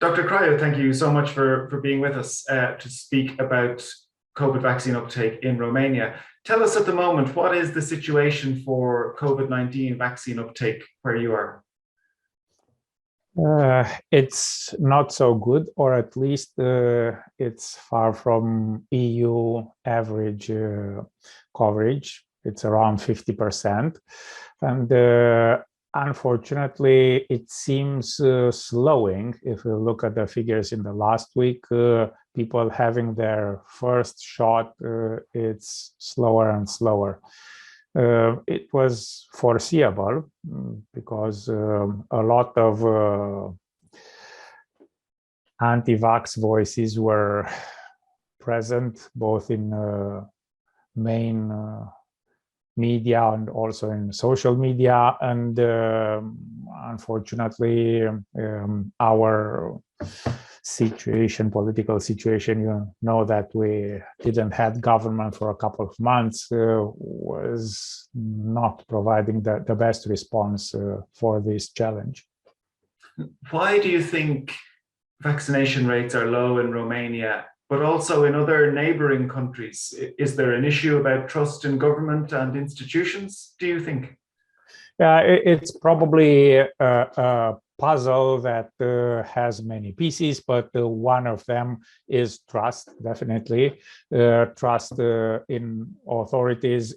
Dr. Cryo, thank you so much for being with us to speak about COVID vaccine uptake in Romania. Tell us at the moment, what is the situation for COVID-19 vaccine uptake where you are? It's not so good, or at least it's far from EU average coverage. It's around 50%. And unfortunately, it seems slowing. If you look at the figures in the last week, people having their first shot, it's slower and slower. It was foreseeable because a lot of anti-vax voices were present both in main media and also in social media, and unfortunately our political situation, you know that we didn't have government for a couple of months, was not providing the best response for this challenge. Why do you think vaccination rates are low in Romania, but also in other neighboring countries? Is there an issue about trust in government and institutions, do you think? Yeah, it's probably a puzzle that has many pieces, but one of them is trust, definitely. Trust in authorities,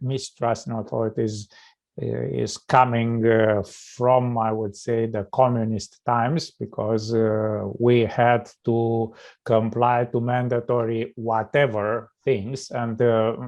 mistrust in authorities is coming from, I would say, the communist times, because we had to comply to mandatory whatever things, and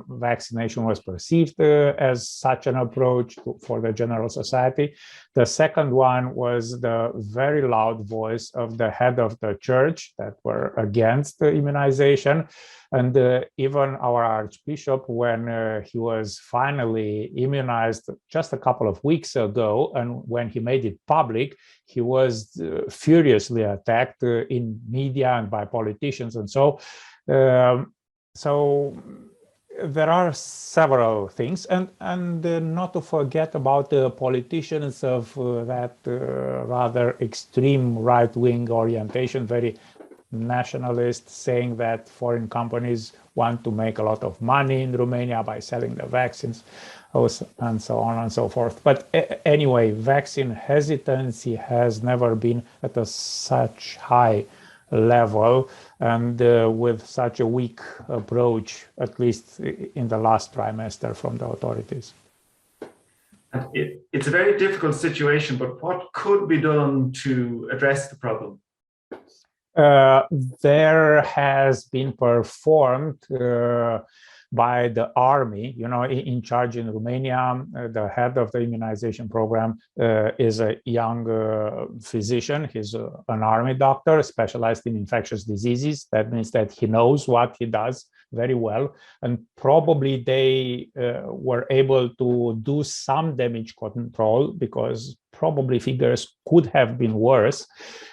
vaccination was perceived as such an approach for the general society. The second one was the very loud voice of the head of the church that were against the immunization. And even our Archbishop, when he was finally immunized just a couple of weeks ago, and when he made it public, he was furiously attacked in media and by politicians. And so there are several things, and not to forget about the politicians of that rather extreme right-wing orientation, very nationalist, saying that foreign companies want to make a lot of money in Romania by selling the vaccines, and so on and so forth. But anyway, vaccine hesitancy has never been at such high level and with such a weak approach, at least in the last trimester, from the authorities. It's a very difficult situation, but what could be done to address the problem? There has been performed by the army, in charge in Romania. The head of the immunization program is a young physician. He's an army doctor specialized in infectious diseases. That means that he knows what he does very well, and probably they were able to do some damage control, because probably figures could have been worse.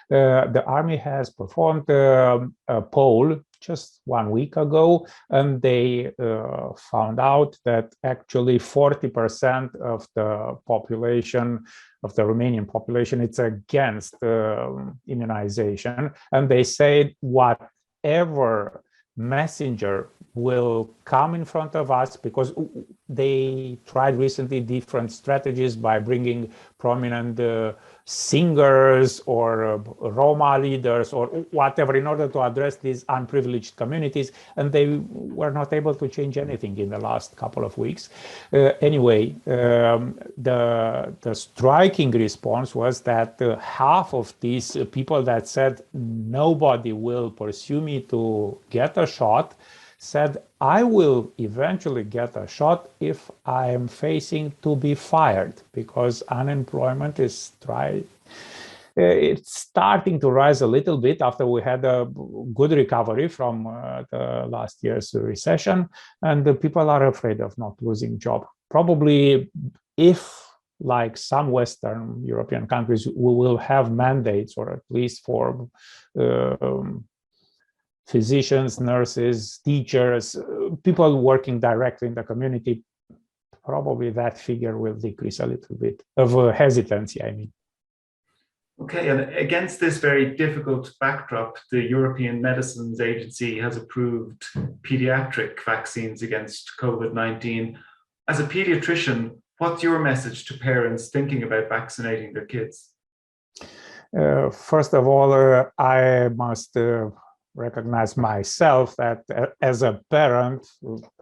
The army has performed a poll just 1 week ago, and they found out that actually 40% of the population, of the Romanian population, it's against immunization. And they say whatever messenger will come in front of us, because they tried recently different strategies by bringing prominent singers or Roma leaders or whatever in order to address these unprivileged communities, and they were not able to change anything in the last couple of weeks. Anyway, the striking response was that half of these people that said nobody will pursue me to get a shot said, I will eventually get a shot if I am facing to be fired, because unemployment is it's starting to rise a little bit after we had a good recovery from the last year's recession, and the people are afraid of not losing job. Probably if, like some Western European countries, we will have mandates, or at least for physicians, nurses, teachers, people working directly in the community, probably that figure will decrease a little bit of hesitancy, I mean. Okay, and against this very difficult backdrop, the European Medicines Agency has approved pediatric vaccines against COVID-19. As a pediatrician, what's your message to parents thinking about vaccinating their kids? First of all, I must recognize myself that as a parent,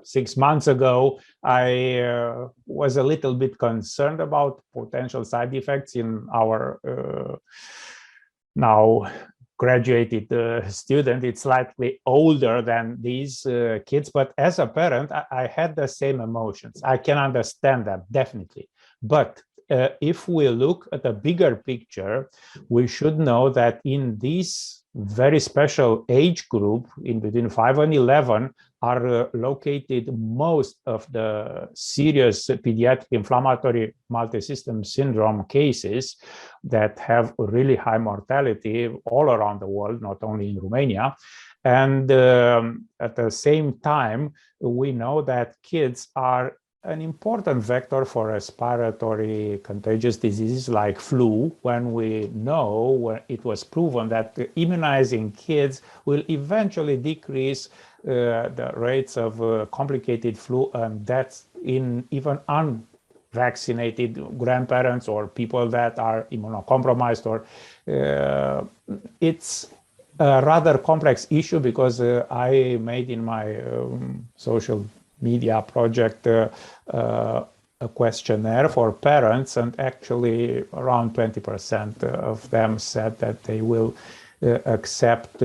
6 months ago, I was a little bit concerned about potential side effects in our now graduated student. It's slightly older than these kids, but as a parent, I had the same emotions. I can understand them, definitely. But if we look at the bigger picture, we should know that in this very special age group, in between 5 and 11, are located most of the serious pediatric inflammatory multisystem syndrome cases that have really high mortality all around the world, not only in Romania. And at the same time, we know that kids are an important vector for respiratory contagious diseases like flu, when we know, when it was proven that immunizing kids will eventually decrease the rates of complicated flu and deaths in even unvaccinated grandparents or people that are immunocompromised. Or it's a rather complex issue, because I made in my social media project a questionnaire for parents, and actually around 20% of them said that they will accept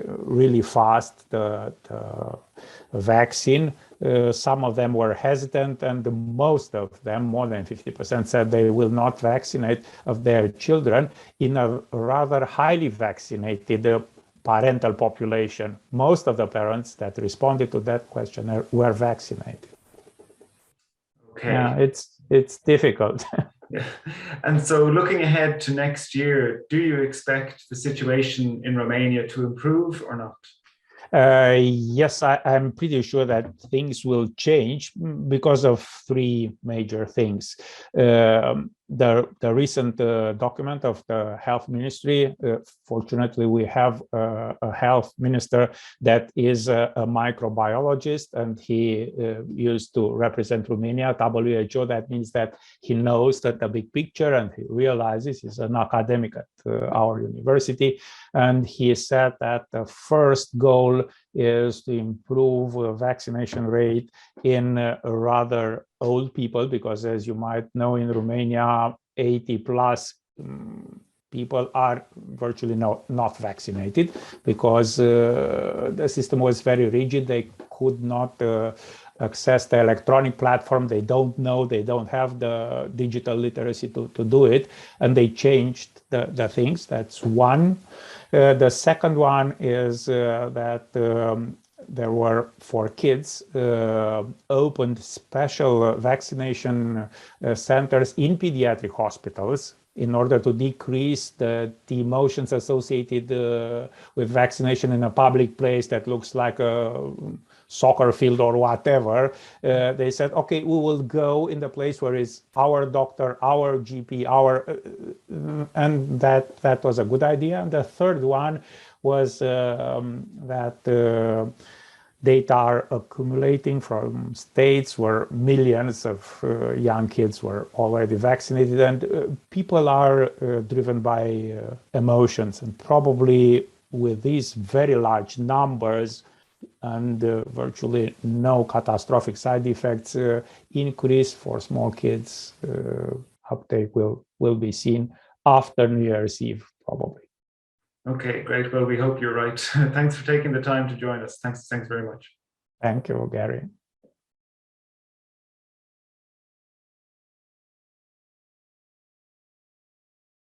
really fast the vaccine. Some of them were hesitant, and most of them, more than 50%, said they will not vaccinate of their children in a rather highly vaccinated parental population. Most of the parents that responded to that questionnaire were vaccinated. Okay. Yeah, it's difficult. Yeah. And so looking ahead to next year, do you expect the situation in Romania to improve or not? Yes, I'm pretty sure that things will change because of three major things. The recent document of the health ministry, fortunately, we have a health minister that is a microbiologist, and he used to represent Romania, WHO. That means that he knows that the big picture, and he realizes he's an academic at our university. And he said that the first goal is to improve the vaccination rate in rather old people, because as you might know, in Romania, 80 plus people are virtually not vaccinated, because the system was very rigid. They could not access the electronic platform. They don't know, they don't have the digital literacy to do it, and they changed the things. That's one. The second one is that there were, for kids, opened special vaccination centers in pediatric hospitals in order to decrease the emotions associated with vaccination in a public place that looks like a soccer field or whatever. They said, okay, we will go in the place where is our doctor, our GP, and that was a good idea. And the third one was that data are accumulating from states where millions of young kids were already vaccinated, and people are driven by emotions, and probably with these very large numbers and virtually no catastrophic side effects, increase for small kids uptake will be seen after New Year's Eve, probably. Okay, great. Well, we hope you're right. Thanks for taking the time to join us. Thanks very much. Thank you, Gary.